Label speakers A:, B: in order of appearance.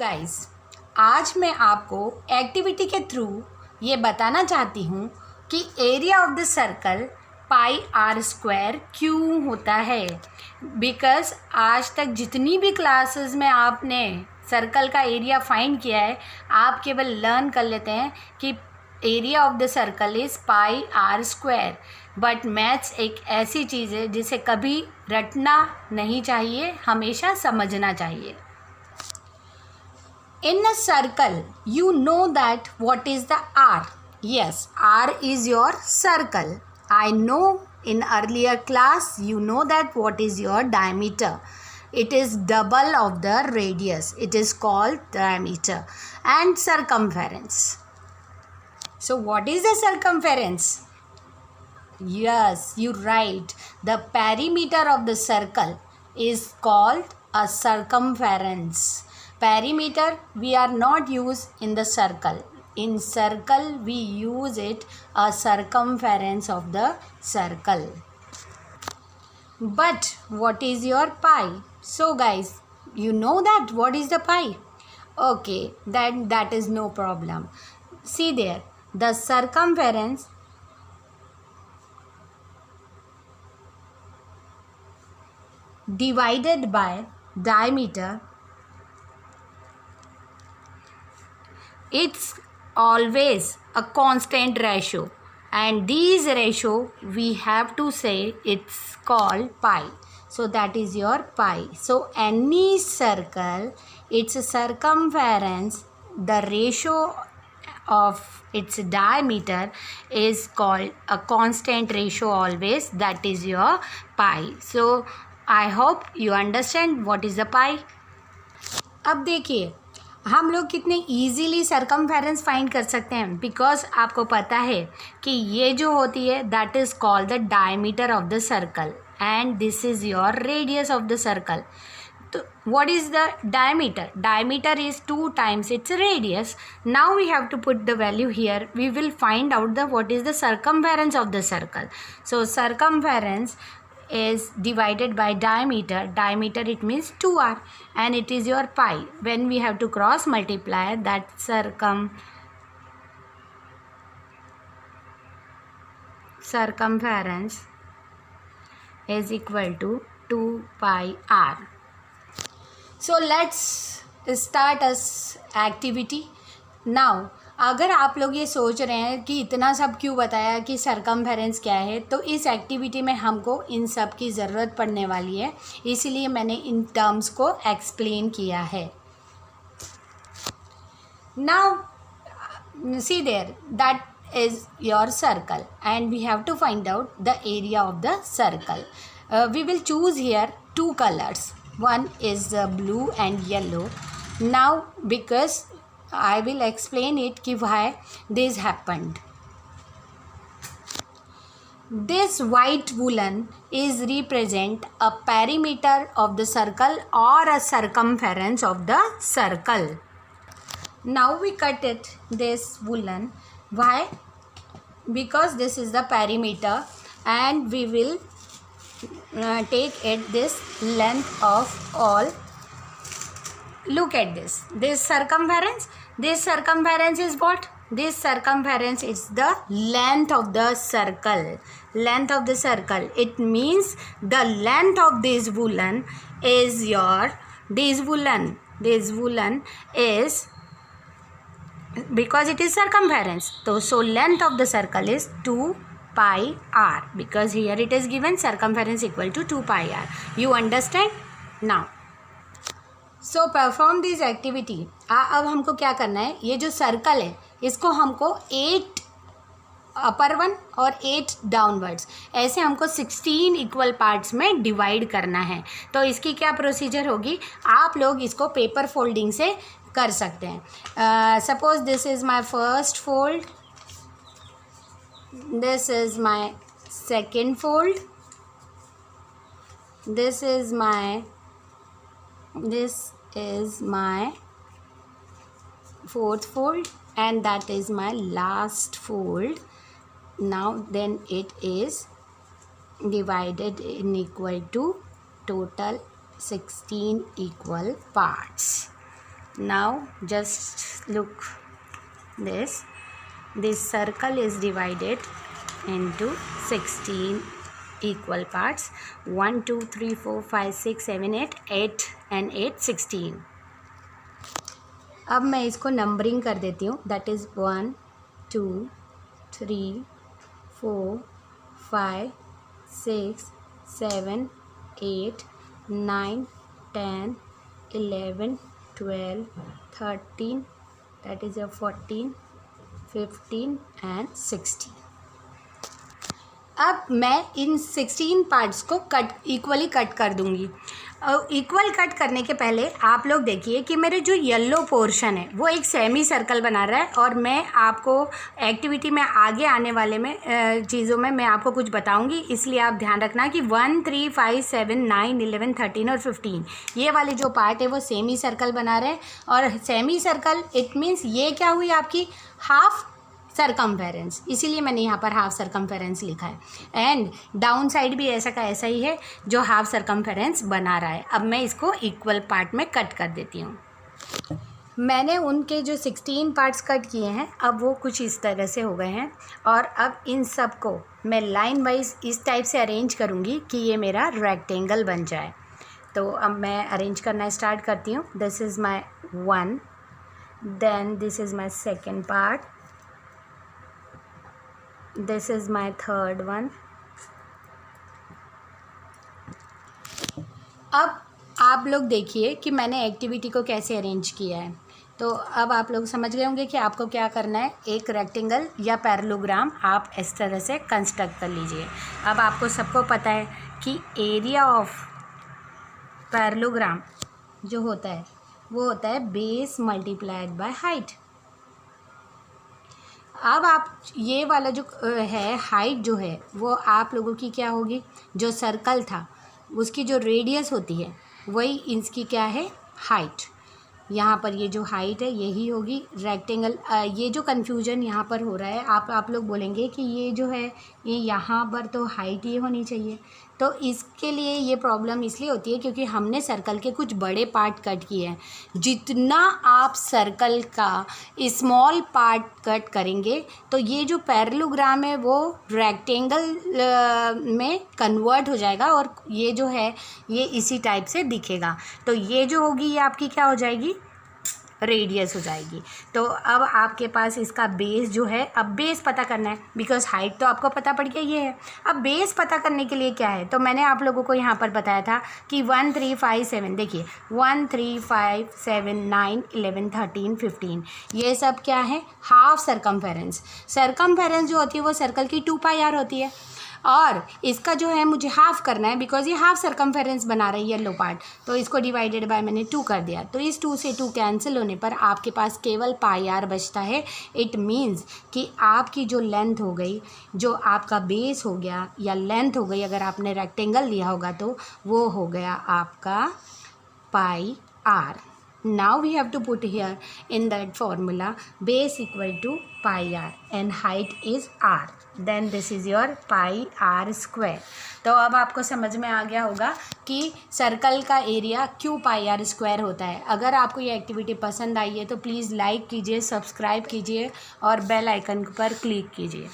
A: Guys, आज मैं आपको एक्टिविटी के थ्रू ये बताना चाहती हूँ कि area of the circle pi r square क्यों होता है। बिकॉज़ आज तक जितनी भी क्लासेस में आपने सर्कल का एरिया फाइंड किया है, आप केवल लर्न कर लेते हैं कि area of the circle is pi r square. But maths एक ऐसी चीज़ है जिसे कभी रटना नहीं चाहिए, हमेशा समझना चाहिए। In a circle, you know that what is the R. Yes, R is your circle. I know in earlier class you know that what is your diameter. It is double of the radius. It is called diameter and circumference. So what is the circumference? Yes, you're right. The perimeter of the circle is called a circumference. Perimeter we are not use in the circle. In circle we use it a circumference of the circle. But what is your pi? So guys, you know that what is the pi? Okay, then that is no problem. See there, the circumference divided by diameter, it's always a constant ratio, and these ratio we have to say it's called pi. So that is your pi. So any circle, its circumference, the ratio of its diameter is called a constant ratio always, that is your pi. So I hope you understand what is the pi. अब देखिए हम लोग कितने easily circumference find कर सकते हैं, because आपको पता है कि ये जो होती है that is called the diameter of the circle and this is your radius of the circle. तो what is the diameter? Diameter is 2 times its radius. Now we have to put the value here. We will find out the what is the circumference of the circle. So circumference is divided by diameter. Diameter it means 2r and it is your pi. When we have to cross multiply that circumference is equal to 2 pi r. So let's start as activity. Now अगर आप लोग ये सोच रहे हैं कि इतना सब क्यों बताया कि सरकमफेरेंस क्या है, तो इस एक्टिविटी में हमको इन सब की ज़रूरत पड़ने वाली है, इसलिए मैंने इन टर्म्स को एक्सप्लेन किया है. Now see there that is your circle and we have to find out the area of the circle. We will choose here 2 colors. One is blue and yellow. Now because I will explain it ki why this happened. This white woolen is represent a perimeter of the circle or a circumference of the circle. Now we cut it this woolen. Why? Because this is the perimeter and we will take it this length of all. Look at this circumference. This circumference is what? This circumference is the length of the circle. Length of the circle, it means the length of this woolen is your this woolen is, because it is circumference, so length of the circle is 2 pi r, because here it is given circumference equal to 2 pi r. You understand now? So perform this activity. अब हमको क्या करना है, ये जो circle है इसको हमको 8 अपर वन और 8 डाउनवर्ड्स, ऐसे हमको 16 इक्वल पार्ट्स में डिवाइड करना है. तो इसकी क्या प्रोसीजर होगी, आप लोग इसको पेपर फोल्डिंग से कर सकते हैं. Suppose this is my first fold, this is my second fold, this is my fourth fold, and that is my last fold. Now then it is divided in equal to total 16 equal parts. Now just look this. This circle is divided into 16 equal parts. 1 2 3 4 5 6 7 8 and 8 16. अब मैं इसको numbering कर देती हूँ. That is 1 2 3 4 5 6 7 8 9 10 11 12 13. That is your 14 15 and 16. अब मैं इन 16 parts को equally cut कर दूंगी. इक्वल कट करने के पहले आप लोग देखिए कि मेरे जो येलो पोर्शन है वो एक सेमी सर्कल बना रहा है, और मैं आपको एक्टिविटी में आगे आने वाले में चीज़ों में मैं आपको कुछ बताऊंगी, इसलिए आप ध्यान रखना कि 1 3 5 7 9 11 13 और 15 ये वाले जो पार्ट है वो सेमी सर्कल बना रहे हैं. और सेमी सर्कल इट मीन्स ये क्या हुई आपकी हाफ सरकमफेरेंस, इसीलिए मैंने यहाँ पर हाफ सरकमफेरेंस लिखा है. एंड डाउन साइड भी ऐसा का ऐसा ही है जो हाफ सरकमफेरेंस बना रहा है. अब मैं इसको इक्वल पार्ट में कट कर देती हूँ. मैंने उनके जो 16 पार्ट्स कट किए हैं अब वो कुछ इस तरह से हो गए हैं, और अब इन सब को मैं लाइन वाइज इस टाइप से अरेंज करूँगी कि ये मेरा रेक्टेंगल बन जाए. तो अब मैं अरेंज करना स्टार्ट करती हूँ. This is my 1, then this is my second part, this is my third one. अब आप लोग देखिए कि मैंने एक्टिविटी को कैसे अरेंज किया है. तो अब आप लोग समझ गए होंगे कि आपको क्या करना है. एक रेक्टेंगल या पैरेललोग्राम आप इस तरह से कंस्ट्रक्ट कर लीजिए. अब आपको सबको पता है कि एरिया ऑफ पैरेललोग्राम जो होता है वो होता है बेस मल्टीप्लाइड बाय हाइट. अब आप ये वाला जो है हाइट जो है वो आप लोगों की क्या होगी, जो सर्कल था उसकी जो रेडियस होती है वही इसकी क्या है हाइट. यहाँ पर ये जो हाइट है यही होगी रेक्टेंगल. ये जो कन्फ्यूजन यहाँ पर हो रहा है आप लोग बोलेंगे कि ये जो है ये यहाँ पर तो हाइट ये होनी चाहिए. तो इसके लिए ये प्रॉब्लम इसलिए होती है क्योंकि हमने सर्कल के कुछ बड़े पार्ट कट किए हैं. जितना आप सर्कल का स्मॉल पार्ट कट करेंगे तो ये जो पैरेललोग्राम है वो रेक्टेंगल में कन्वर्ट हो जाएगा, और ये जो है ये इसी टाइप से दिखेगा. तो ये जो होगी ये आपकी क्या हो जाएगी, रेडियस हो जाएगी. तो अब आपके पास इसका बेस जो है, अब बेस पता करना है बिकॉज हाइट तो आपको पता पड़ गया ये है. अब बेस पता करने के लिए क्या है, तो मैंने आप लोगों को यहाँ पर बताया था कि 1 3 5 7 देखिए 1 3 5 7 9 11 13 15 ये सब क्या है हाफ सरकमफेरेंस. सरकमफेरेंस जो होती है वो सर्कल की 2πr होती है, और इसका जो है मुझे हाफ़ करना है बिकॉज ये हाफ सरकमफेरेंस बना रही है येलो पार्ट. तो इसको डिवाइडेड बाय मैंने 2 कर दिया. तो इस 2 से 2 कैंसिल होने पर आपके पास केवल πr बचता है. इट मीन्स कि आपकी जो लेंथ हो गई, जो आपका बेस हो गया या लेंथ हो गई, अगर आपने रेक्टेंगल लिया होगा तो वो हो गया आपका πr. Now we have to put here in that formula base equal to πr and height is r. Then this is your πr square. तो अब आपको समझ में आ गया होगा कि सर्कल का एरिया क्यों πr स्क्वायर होता है. अगर आपको ये एक्टिविटी पसंद आई है तो प्लीज़ लाइक कीजिए, सब्सक्राइब कीजिए और बेल आइकन पर क्लिक कीजिए.